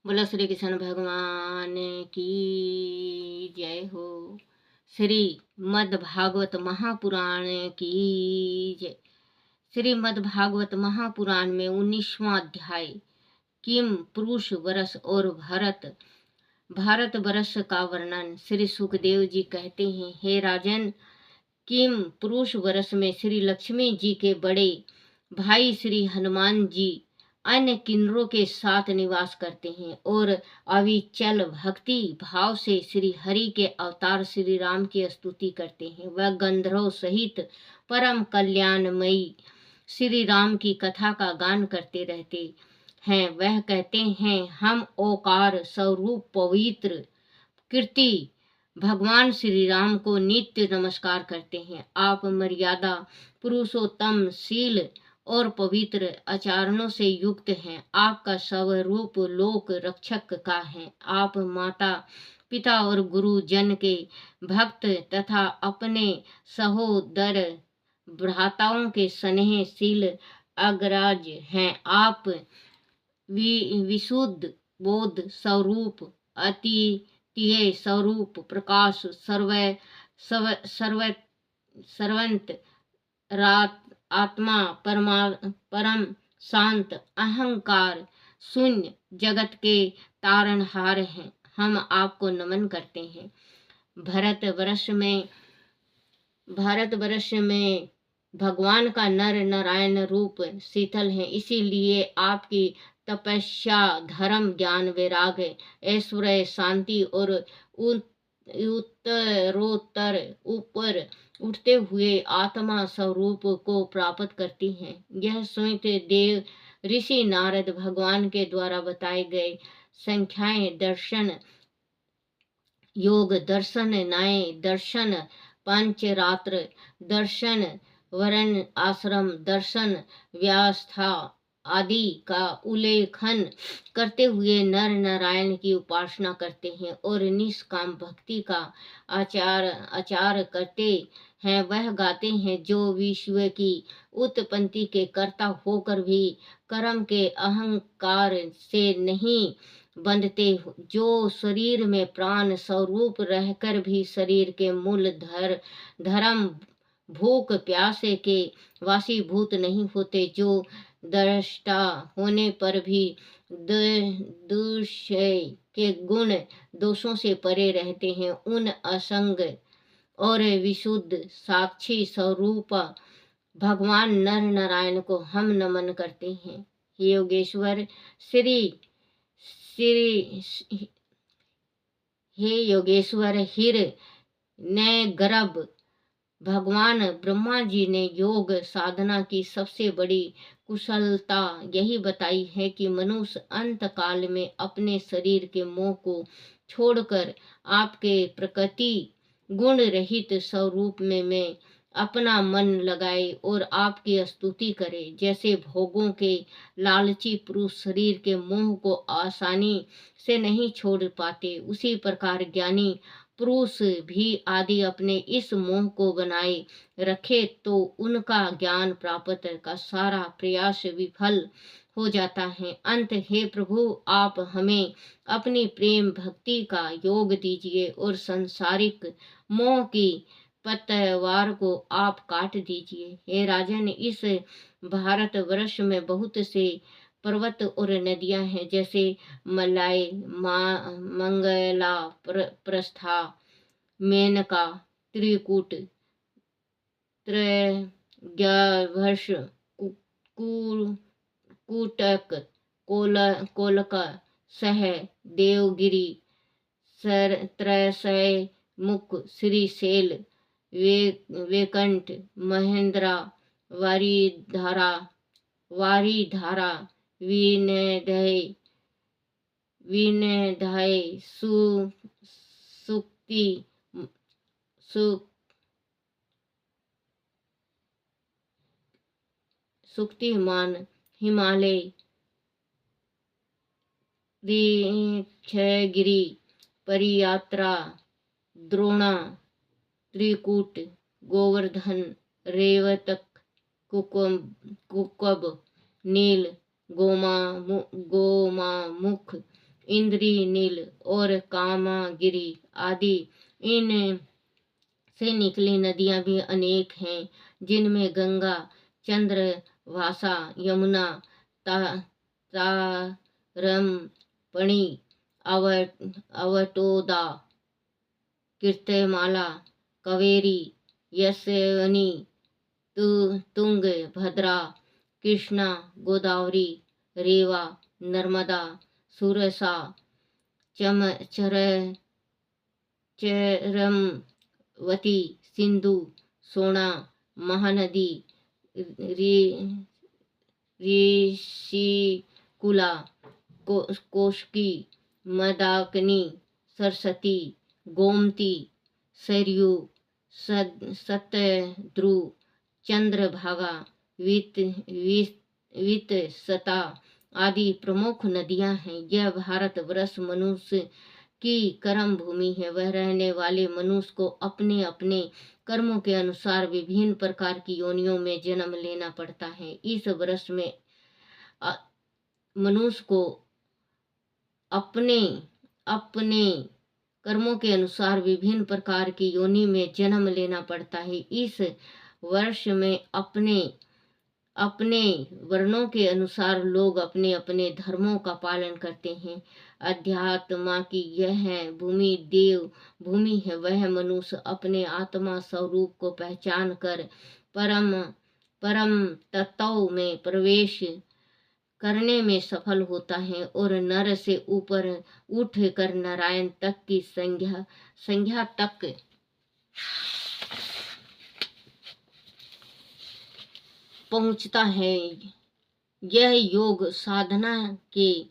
बोला श्री कृष्ण भगवान की जय हो। श्री मद्भागवत महापुराण की जय। श्रीमद् भागवत महापुराण में 19वां अध्याय किम पुरुष वर्ष और भारत वर्ष का वर्णन। श्री सुखदेव जी कहते हैं, हे राजन, किम पुरुष वर्ष में श्री लक्ष्मी जी के बड़े भाई श्री हनुमान जी अन्य किन्नरों के साथ निवास करते हैं और अविचल भक्ति भाव से श्री हरि के अवतार श्री राम की स्तुति करते हैं। वह गंधर्व सहित परम कल्याणमयी श्री राम की कथा का गान करते रहते हैं। वह कहते हैं, हम ओकार स्वरूप पवित्र कीर्ति भगवान श्री राम को नित्य नमस्कार करते हैं। आप मर्यादा पुरुषोत्तम शील और पवित्र आचरणों से युक्त हैं। आपका स्वरूप लोक रक्षक का है। आप माता पिता और गुरु जन के भक्त तथा अपने सहोदर भ्राताओं के स्नेहशील अग्रज हैं। आप विशुद्ध बोध स्वरूप अतिथि स्वरूप प्रकाश सर्वंत रात आत्मा परम शांत अहंकार शून्य जगत के तारणहार हैं। हम आपको नमन करते हैं। भारतवर्ष में भगवान का नर नारायण रूप शीतल है, इसीलिए आपकी तपस्या धर्म ज्ञान वैराग्य ऐश्वर्य शांति और उत्तरोत्तर ऊपर उठते हुए आत्मा स्वरूप को प्राप्त करती हैं। यह स्वयं देव ऋषि नारद भगवान के द्वारा बताए गए संख्याएं दर्शन, योग दर्शन, न्याय दर्शन, पंचरात्र दर्शन, वर्ण आश्रम दर्शन, व्यवस्था आदि का उल्लेखन करते हुए नर नारायण की उपासना करते हैं और निष्काम भक्ति का आचार करते हैं। वह गाते हैं, जो विश्व की उत्पत्ति के कर्ता होकर भी कर्म के अहंकार से नहीं बंधते, जो शरीर में प्राण स्वरूप रहकर भी शरीर के मूल धर्म भूख प्यासे के वासीभूत नहीं होते, जो दृष्टा होने पर भी दुष्य के गुण दोषों से परे रहते हैं। उन असंग और विशुद्ध साक्षी स्वरूप भगवान नर नारायण को हम नमन करते हैं। हे योगेश्वर हिर ने गर्भ भगवान ब्रह्मा जी ने योग साधना की सबसे बड़ी कुशलता यही बताई है कि मनुष्य अंत काल में अपने शरीर के मोह को छोड़कर आपके प्रकृति गुण रहित स्वरूप में अपना मन लगाए और आपकी स्तुति करे। जैसे भोगों के लालची पुरुष शरीर के मोह को आसानी से नहीं छोड़ पाते, उसी प्रकार ज्ञानी पुरुष भी आदि अपने इस मोह को बनाए रखे तो उनका ज्ञान प्राप्त का सारा प्रयास विफल हो जाता है। अंत हे प्रभु, आप हमें अपनी प्रेम भक्ति का योग दीजिए और संसारिक मोह की पतवार को आप काट दीजिए। हे राजन, इस भारतवर्ष में बहुत से पर्वत और नदियां हैं, जैसे मलाई, मंगला, प्रस्था, मेनका, त्रिकूट, त्रयगर्भश, कूटक, कोलक, सह, देवगिरी, त्रयसय मुख, श्रीशैल, वेकंठ, महेंद्रा, वारीधारा, विनय, सुक्तिमान, हिमालय, क्षयगिरी, परियात्रा, द्रोणा, त्रिकूट, गोवर्धन, रेवतक, कुकब, नील, गोमामुख, इंद्री नील और कामागिरी आदि इन से निकली नदियां भी अनेक हैं, जिनमें गंगा, चंद्रभाषा, यमुना, तारमणि, अवटोदा, कीर्तमाला, कावेरी, यशवनी, तुंग भद्रा, कृष्णा, गोदावरी, रेवा, नर्मदा, सुरसा, चरमवती, सिंधु, सोना, महानदी, ऋषिकुला, कोशकी, मंदाकिनी, सरस्वती, गोमती, सरयू, सतद्रु, चंद्रभागा, वितसता आदि प्रमुख नदियां हैं। यह भारतवर्ष मनुष्य की कर्म भूमि है। वह रहने वाले मनुष्य को अपने अपने कर्मों के अनुसार विभिन्न प्रकार की योनियों में जन्म लेना पड़ता है। इस वर्ष में मनुष्य को अपने अपने कर्मों के अनुसार विभिन्न प्रकार की योनि में जन्म लेना पड़ता है। इस वर्ष में अपने अपने वर्णों के अनुसार लोग अपने अपने धर्मों का पालन करते हैं। अध्यात्मा की यह भूमि देव भूमि है। वह मनुष्य अपने आत्मा स्वरूप को पहचान कर परम तत्व में प्रवेश करने में सफल होता है और नर से ऊपर उठ कर नारायण तक की संज्ञा तक पहुंचता है। यह योग साधना के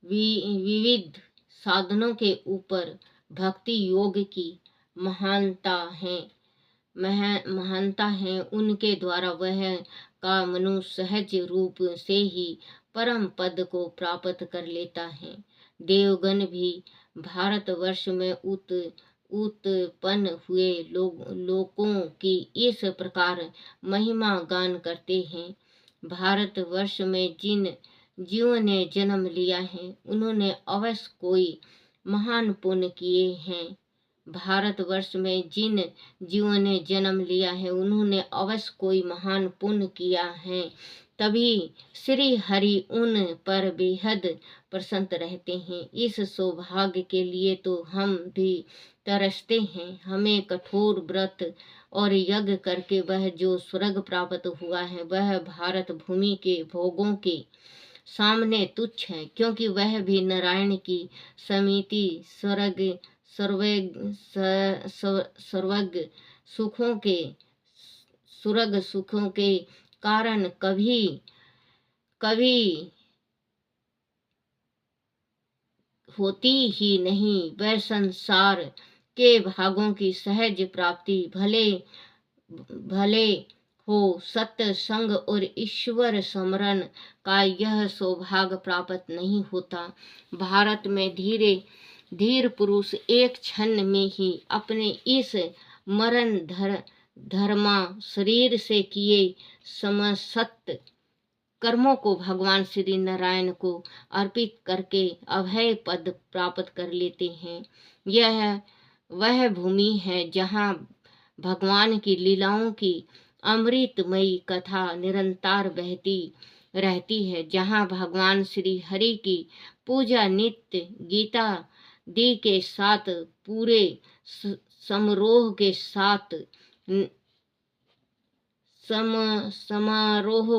विविध साधनों के ऊपर भक्ति योग की महानता है। उनके द्वारा वह का मनुष्य सहज रूप से ही परम पद को प्राप्त कर लेता है। देवगण भी भारतवर्ष में उत्पन्न हुए लोगों की इस प्रकार महिमा गान करते हैं। भारतवर्ष में जिन जीवों ने जन्म लिया है उन्होंने अवश्य कोई महान पुण्य किए हैं। भारतवर्ष में जिन जीवों ने जन्म लिया है उन्होंने अवश्य कोई महान पुण्य किया है, तभी श्री हरि उन पर बेहद प्रसन्न रहते हैं। इस सौभाग्य के लिए तो हम भी तरसते हैं। हमें कठोर व्रत और यज्ञ करके वह जो स्वर्ग प्राप्त हुआ है वह भारत भूमि के भोगों के सामने तुच्छ है, क्योंकि वह भी नारायण की समिति स्वर्ग सुखों के कारण कभी होती ही नहीं। वह संसार के भागों की सहज प्राप्ति भले हो सत्य संग और ईश्वर स्मरण का यह सौभाग्य प्राप्त नहीं होता। भारत में धीर पुरुष एक क्षण में ही अपने इस मरण धर्मा शरीर से किए समस्त कर्मों को भगवान श्री नारायण को अर्पित करके अभय पद प्राप्त कर लेते हैं। यह वह भूमि है जहाँ भगवान की लीलाओं की अमृतमयी कथा निरंतर बहती रहती है, जहाँ भगवान श्री हरि की पूजा नित्य गीता दी के साथ पूरे समारोह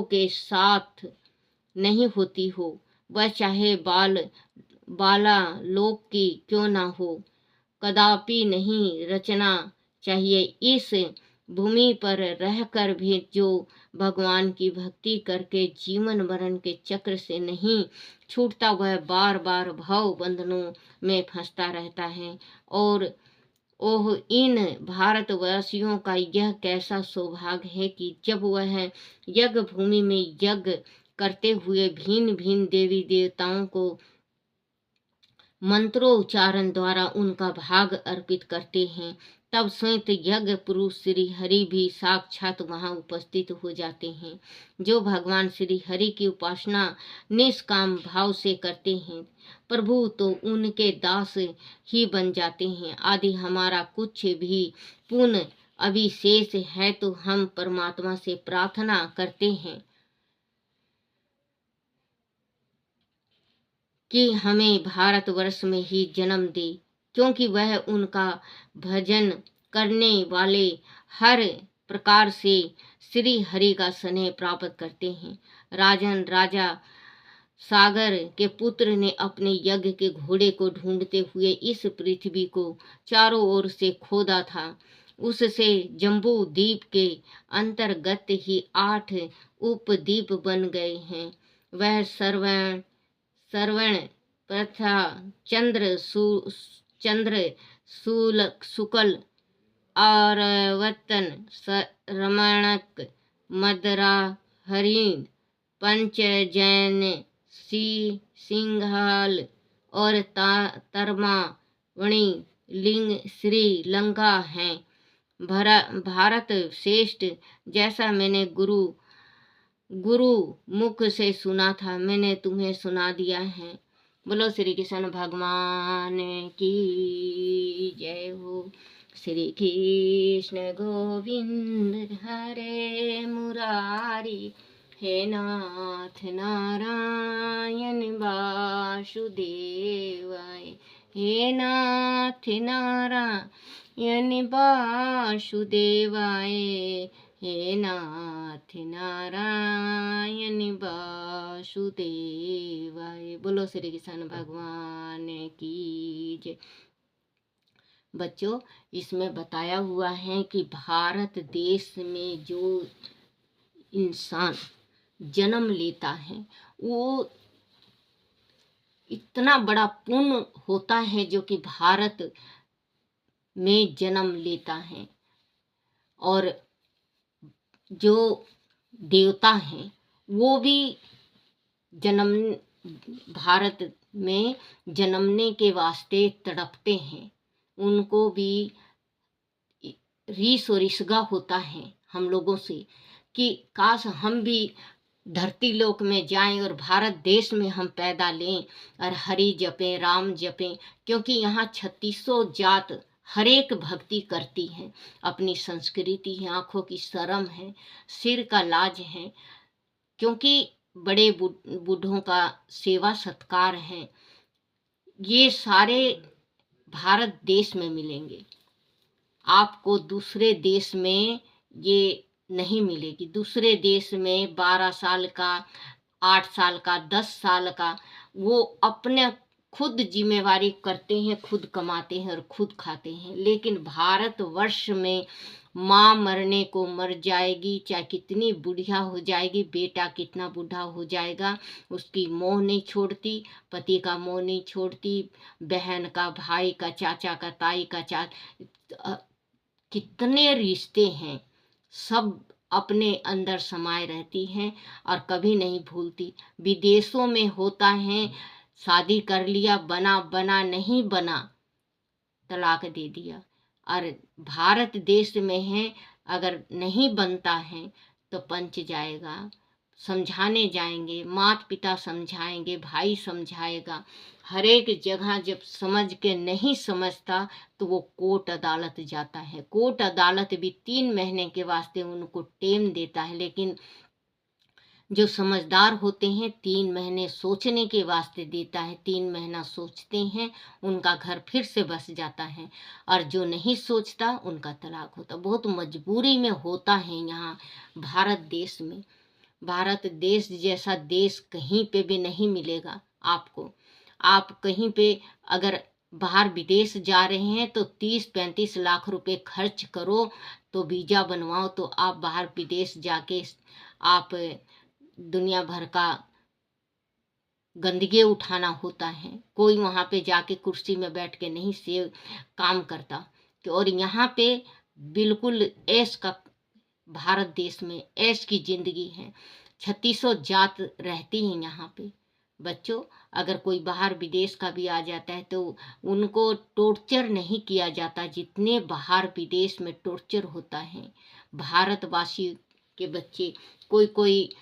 के साथ नहीं होती हो, वह चाहे बाला लोक की क्यों ना हो, कदापि नहीं रचना चाहिए। इस भूमि पर रहकर भी जो भगवान की भक्ति करके जीवन मरण के चक्र से नहीं छूटता, वह बार बार भाव बंधनों में फंसता रहता है। और ओह, इन भारतवासियों का यह कैसा सौभाग्य है कि जब वह यज्ञ भूमि में यज्ञ करते हुए भिन्न भिन्न देवी देवताओं को मंत्रोच्चारण द्वारा उनका भाग अर्पित करते हैं, तब श्वेत यज्ञ पुरुष श्री हरि भी साक्षात वहाँ उपस्थित हो जाते हैं। जो भगवान श्री हरि की उपासना निष्काम भाव से करते हैं, प्रभु तो उनके दास ही बन जाते हैं। आदि हमारा कुछ भी पुण्य अभिशेष है तो हम परमात्मा से प्रार्थना करते हैं कि हमें भारतवर्ष में ही जन्म दे, क्योंकि वह उनका भजन करने वाले हर प्रकार से श्री हरि का स्नेह प्राप्त करते हैं। राजन राजा सागर के पुत्र ने अपने यज्ञ के घोड़े को ढूंढते हुए इस पृथ्वी को चारों ओर से खोदा था। उससे जम्बू द्वीप के अंतर्गत ही 8 उपद्वीप बन गए हैं। वह श्रवण प्रथा चंद्र शुक्ल आरवतन रमणक मदरा हरिण पंचजैन सिंघाल और तरमा वणि लिंग श्रीलंका हैं। भारत श्रेष्ठ जैसा मैंने गुरु मुख से सुना था, मैंने तुम्हें सुना दिया है। बोलो श्री कृष्ण भगवान की जय हो। श्री कृष्ण गोविंद हरे मुरारी, हे नाथ नारायण वासुदेवाय, हे नाथ नारायण वासुदेवाय, हे नाथ नारायण वासुदेवाय। बोलो श्री कृष्ण भगवान की जय। बच्चों, इसमें बताया हुआ है कि भारत देश में जो इंसान जन्म लेता है वो इतना बड़ा पुण्य होता है जो कि भारत में जन्म लेता है। और जो देवता हैं वो भी भारत में जन्मने के वास्ते तड़पते हैं। उनको भी रीस और ईर्ष्या होता है हम लोगों से कि काश हम भी धरती लोक में जाएं और भारत देश में हम पैदा लें और हरि जपें, राम जपें, क्योंकि यहाँ 3600 जात हर एक भक्ति करती हैं। अपनी संस्कृति है, आँखों की शर्म है, सिर का लाज है, क्योंकि बड़े बूढ़ों का सेवा सत्कार है। ये सारे भारत देश में मिलेंगे, आपको दूसरे देश में ये नहीं मिलेगी। दूसरे देश में 12 साल का, 8 साल का, 10 साल का वो अपने खुद जिम्मेवारी करते हैं, खुद कमाते हैं और खुद खाते हैं। लेकिन भारतवर्ष में माँ मरने को मर जाएगी, चाहे कितनी बुढ़िया हो जाएगी, बेटा कितना बूढ़ा हो जाएगा, उसकी मोह नहीं छोड़ती, पति का मोह नहीं छोड़ती, बहन का, भाई का, चाचा का, ताई का, कितने रिश्ते हैं, सब अपने अंदर समाये रहती हैं और कभी नहीं भूलती। विदेशों में होता है, शादी कर लिया, बना नहीं बना, तलाक दे दिया। और भारत देश में है, अगर नहीं बनता है तो पंच जाएगा, समझाने जाएंगे, माता पिता समझाएंगे, भाई समझाएगा। हर एक जगह जब समझ के नहीं समझता तो वो कोर्ट अदालत जाता है। कोर्ट अदालत भी 3 महीने के वास्ते उनको टेम देता है, लेकिन जो समझदार होते हैं 3 महीने सोचने के वास्ते देता है। 3 महीना सोचते हैं, उनका घर फिर से बस जाता है, और जो नहीं सोचता उनका तलाक होता। बहुत मजबूरी में होता है यहाँ भारत देश में। भारत देश जैसा देश कहीं पे भी नहीं मिलेगा आपको। आप कहीं पे अगर बाहर विदेश जा रहे हैं तो 30-35 लाख रुपए खर्च करो तो वीज़ा बनवाओ, तो आप बाहर विदेश जाके आप दुनिया भर का गंदगी उठाना होता है। कोई वहाँ पे जाके कुर्सी में बैठ के नहीं से काम करता। तो और यहाँ पे बिल्कुल ऐश का, भारत देश में ऐश की जिंदगी है। 3600 जात रहती हैं यहाँ पे। बच्चों, अगर कोई बाहर विदेश का भी आ जाता है तो उनको टॉर्चर नहीं किया जाता जितने बाहर विदेश में टॉर्चर होता है। भारतवासी के बच्चे कोई कोई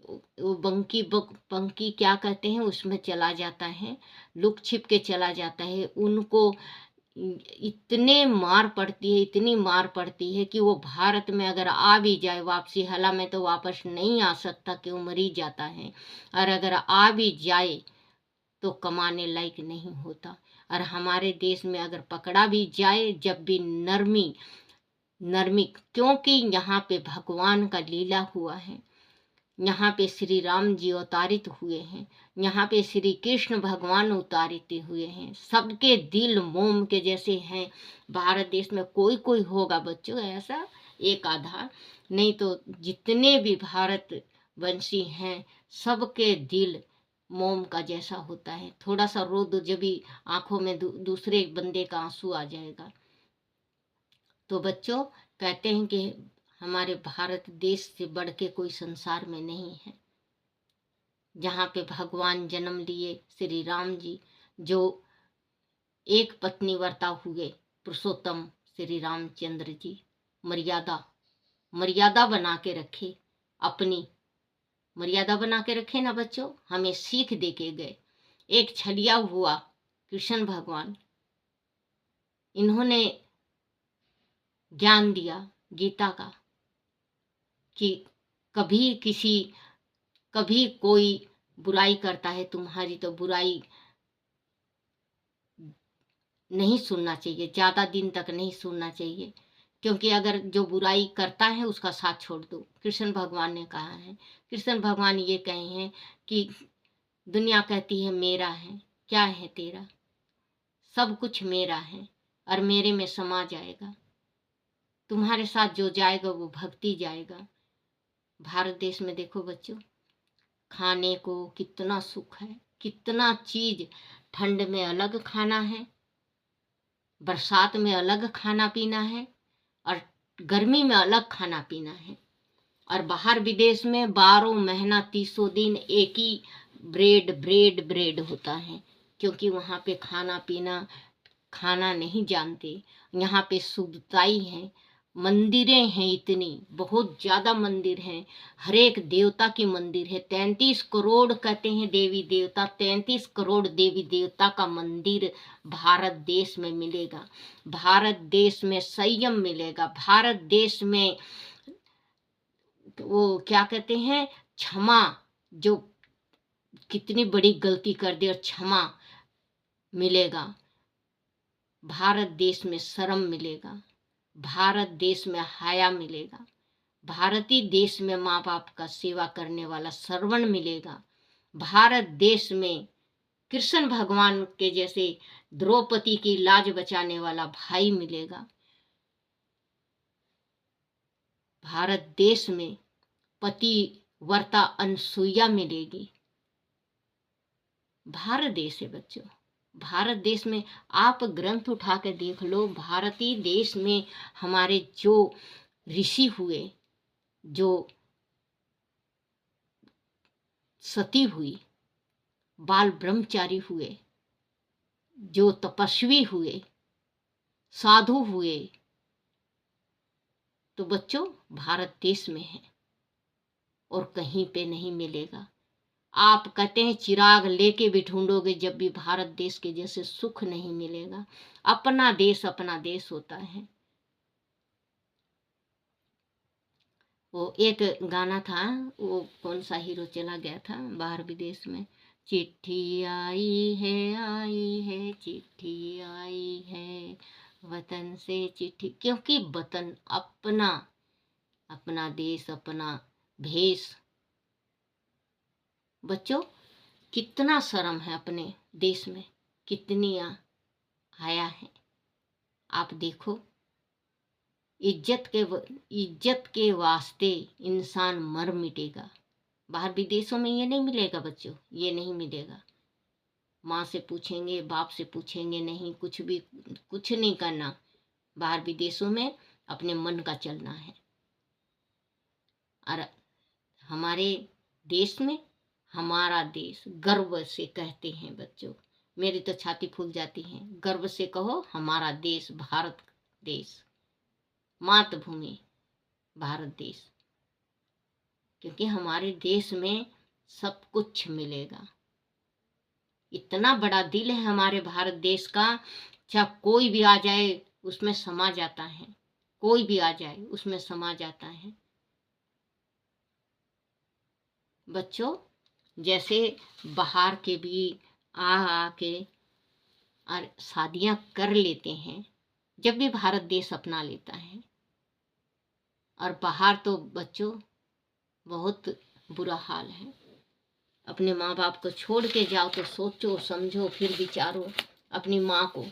वो बंकी क्या कहते हैं उसमें चला जाता है, लुक छिप के चला जाता है। उनको इतने मार पड़ती है, इतनी मार पड़ती है कि वो भारत में अगर आ भी जाए वापसी, हला में तो वापस नहीं आ सकता कि वो मर ही जाता है, और अगर आ भी जाए तो कमाने लायक नहीं होता। और हमारे देश में अगर पकड़ा भी जाए, जब भी नरमी नरमी, क्योंकि यहाँ पे भगवान का लीला हुआ है, यहाँ पे श्री राम जी अवतारित हुए हैं, यहाँ पे श्री कृष्ण भगवान अवतारित हुए हैं। सबके दिल मोम के जैसे हैं। भारत देश में कोई कोई होगा बच्चों ऐसा, एक आधा, नहीं तो जितने भी भारतवंशी हैं सबके दिल मोम का जैसा होता है। थोड़ा सा रो दो जब भी आंखों में दूसरे बंदे का आंसू आ जाएगा। तो बच्चों, कहते हैं कि हमारे भारत देश से बढ़ के कोई संसार में नहीं है, जहाँ पे भगवान जन्म लिए श्री राम जी, जो एक पत्नी वर्ता हुए पुरुषोत्तम श्री रामचंद्र जी, मर्यादा मर्यादा बना के रखे, अपनी मर्यादा बना के रखे ना बच्चों, हमें सीख दे के गए। एक छलिया हुआ कृष्ण भगवान, इन्होंने ज्ञान दिया गीता का कि कभी कोई बुराई करता है तुम्हारी तो बुराई नहीं सुनना चाहिए, ज्यादा दिन तक नहीं सुनना चाहिए, क्योंकि अगर जो बुराई करता है उसका साथ छोड़ दो। कृष्ण भगवान ने कहा है, कृष्ण भगवान ये कहे हैं कि दुनिया कहती है मेरा है, क्या है तेरा, सब कुछ मेरा है और मेरे में समा जाएगा। तुम्हारे साथ जो जाएगा वो भक्ति जाएगा। भारत देश में देखो बच्चों, खाने को कितना सुख है, कितना चीज, ठंड में अलग खाना है, बरसात में अलग खाना पीना है, और गर्मी में अलग खाना पीना है। और बाहर विदेश में 12 महीना 30 दिन एक ही ब्रेड ब्रेड ब्रेड होता है, क्योंकि वहाँ पे खाना पीना खाना नहीं जानते। यहाँ पे शुद्धताई है, मंदिरें हैं, इतनी बहुत ज्यादा मंदिर हैं, हर एक देवता की मंदिर है। 33 करोड़ कहते हैं देवी देवता, 33 करोड़ देवी देवता का मंदिर भारत देश में मिलेगा। भारत देश में संयम मिलेगा। भारत देश में वो क्या कहते हैं, क्षमा, जो कितनी बड़ी गलती कर दे और क्षमा मिलेगा। भारत देश में शर्म मिलेगा, भारत देश में हया मिलेगा, भारतीय देश में माँ बाप का सेवा करने वाला श्रवण मिलेगा। भारत देश में कृष्ण भगवान के जैसे द्रौपदी की लाज बचाने वाला भाई मिलेगा। भारत देश में पतिव्रता अनसुईया मिलेगी। भारत देश है बच्चों, भारत देश में आप ग्रंथ उठा के देख लो। भारतीय देश में हमारे जो ऋषि हुए, जो सती हुई, बाल ब्रह्मचारी हुए, जो तपस्वी हुए, साधु हुए, तो बच्चों भारत देश में है और कहीं पे नहीं मिलेगा। आप कहते हैं चिराग लेके भी ढूंढोगे जब भी भारत देश के जैसे सुख नहीं मिलेगा। अपना देश होता है। वो एक गाना था, वो कौन सा हीरो चला गया था बाहर विदेश में, चिट्ठी आई है चिट्ठी आई है वतन से चिट्ठी, क्योंकि वतन अपना, अपना देश, अपना भेष। बच्चों, कितना शर्म है अपने देश में, कितनी आया है। आप देखो, इज्जत के वास्ते इंसान मर मिटेगा। बाहर विदेशों में ये नहीं मिलेगा बच्चों, ये नहीं मिलेगा। माँ से पूछेंगे, बाप से पूछेंगे नहीं, कुछ नहीं करना। बाहर विदेशों में अपने मन का चलना है। और हमारे देश में हमारा देश गर्व से कहते हैं बच्चों। मेरी तो छाती फूल जाती है। गर्व से कहो हमारा देश, भारत देश, मातृभूमि भारत देश, क्योंकि हमारे देश में सब कुछ मिलेगा। इतना बड़ा दिल है हमारे भारत देश का, चाहे कोई भी आ जाए उसमें समा जाता है, कोई भी आ जाए उसमें समा जाता है। बच्चों, जैसे बाहर के भी आके और शादियां कर लेते हैं, जब भी भारत देश अपना लेता है, और बाहर तो बच्चों बहुत बुरा हाल है। अपने माँ बाप को छोड़ के जाओ तो सोचो समझो फिर विचारो अपनी माँ को।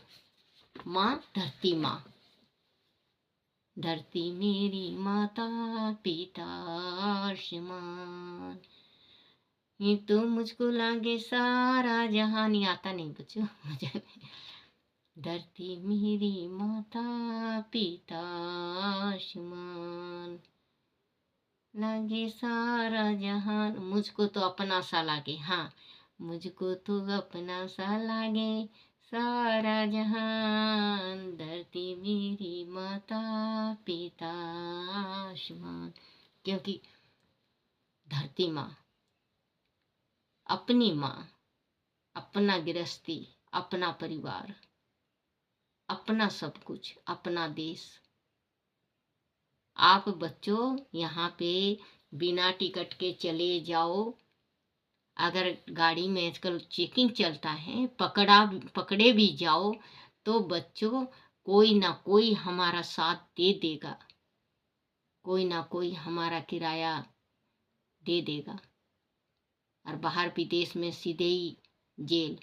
माँ, धरती माँ, धरती मेरी माता पिता आसमान, ये तो मुझको लागे सारा जहान। ये आता नहीं बच्चों मुझे। धरती मेरी माता पिता आसमान, लागे सारा जहान, मुझको तो अपना सा लागे। हाँ, मुझको तो अपना सा लागे सारा जहान, धरती मेरी माता पिता आसमान। क्योंकि धरती माँ, अपनी माँ, अपना गृहस्थी, अपना परिवार, अपना सब कुछ, अपना देश। आप बच्चों यहाँ पे बिना टिकट के चले जाओ, अगर गाड़ी में आजकल चेकिंग चलता है, पकड़े भी जाओ तो बच्चों कोई ना कोई हमारा साथ दे देगा, कोई ना कोई हमारा किराया दे देगा। और बाहर विदेश में सीधे ही जेल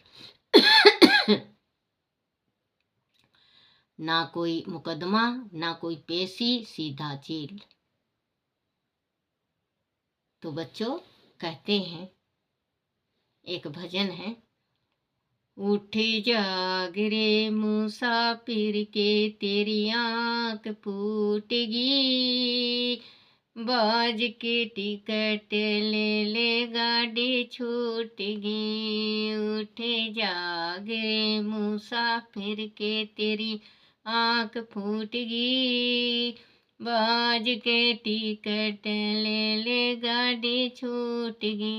ना कोई मुकदमा, ना कोई पेशी, सीधा जेल। तो बच्चों कहते हैं, एक भजन है, उठ जाग रे मुसाफिर के तेरी आँख फूटेगी, बाज के टिकट ले ले गाड़ी छूटेगी। उठ जाग रे मुसाफिर के तेरी आँख फूटेगी, बाज के टिकट ले ले गाड़ी छूटेगी।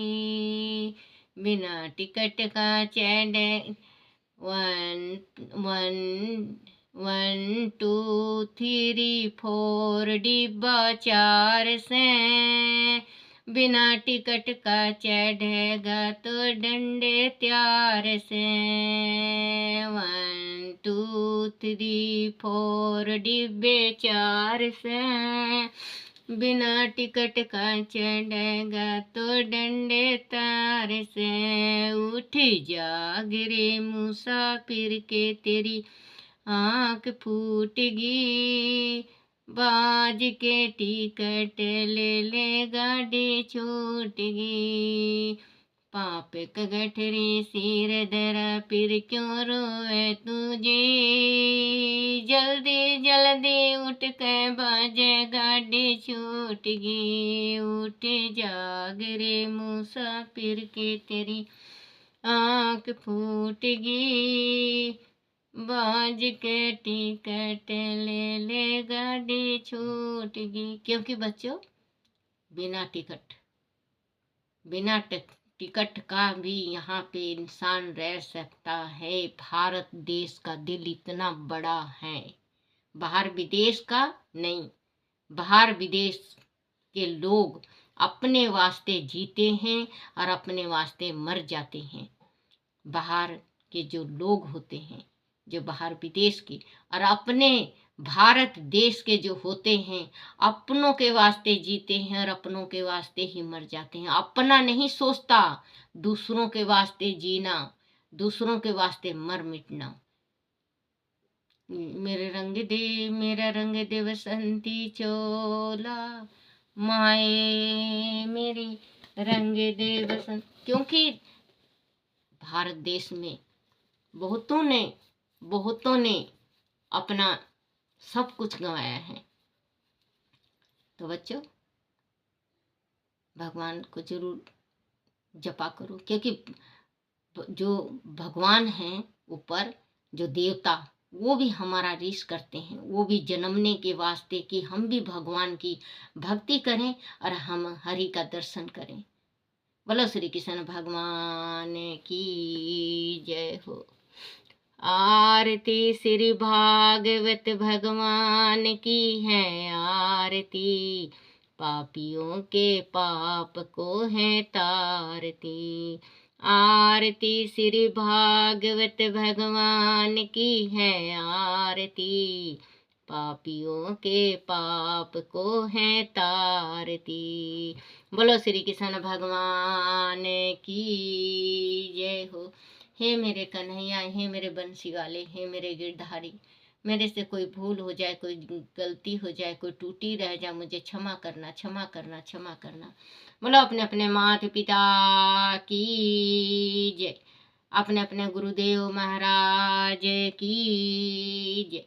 बिना टिकट का चैड 1 2 3 4 डिब्बा 4 से, बिना टिकट का चढ़ेगा तो डंडे त्यार से। 1 2 3 4 डिब्बे 4 से, बिना टिकट का चढ़ेगा तो डंडे तार से। उठ जाग रे मुसाफिर के तेरी आँख फूटेगी, बाज के टिकट ले ले गाड़ी छूटेगी। पाप का गठरी सिर धरा फिर क्यों रोए तुझे, जल्दी जल्दी उठ के बाजे गाड़ी छूटेगी। उठ जाग रे मुसाफिर के तेरी आँख फूटेगी, बाज के टिकट ले ले गाड़ी छूटेगी। क्योंकि बच्चों बिना टिकट का भी यहाँ पे इंसान रह सकता है। भारत देश का दिल इतना बड़ा है, बाहर विदेश का नहीं। बाहर विदेश के लोग अपने वास्ते जीते हैं और अपने वास्ते मर जाते हैं। बाहर के जो लोग होते हैं, जो बाहर विदेश के, और अपने भारत देश के जो होते हैं, अपनों के वास्ते जीते हैं और अपनों के वास्ते ही मर जाते हैं। अपना नहीं सोचता, दूसरों के वास्ते जीना, दूसरों के वास्ते मर मिटना। मेरा रंग दे बसंती चोला, माए मेरी रंग दे बसंत। क्योंकि भारत देश में बहुतों ने अपना सब कुछ गंवाया है। तो बच्चों, भगवान को जरूर जपा करो, क्योंकि जो भगवान हैं ऊपर, जो देवता, वो भी हमारा रिश करते हैं, वो भी जन्मने के वास्ते कि हम भी भगवान की भक्ति करें और हम हरि का दर्शन करें। बोलो श्री कृष्ण भगवान की जय हो। आरती श्री भागवत भगवान की है आरती, पापियों के पाप को है तारती। आरती श्री भागवत भगवान की है आरती, पापियों के पाप को है तारती। बोलो श्री कृष्ण भगवान की जय हो। हे मेरे कन्हैया, हे मेरे बंसी वाले, हे मेरे गिरधारी, मेरे से कोई भूल हो जाए, कोई गलती हो जाए, कोई टूटी रह जाए, मुझे क्षमा करना, क्षमा करना, क्षमा करना। बोलो अपने अपने माता पिता की जय, अपने अपने गुरुदेव महाराज की जय,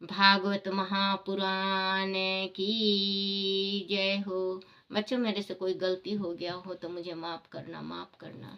भागवत महापुराण की जय हो। बच्चों, मेरे से कोई गलती हो गया हो तो मुझे माफ करना, माफ करना।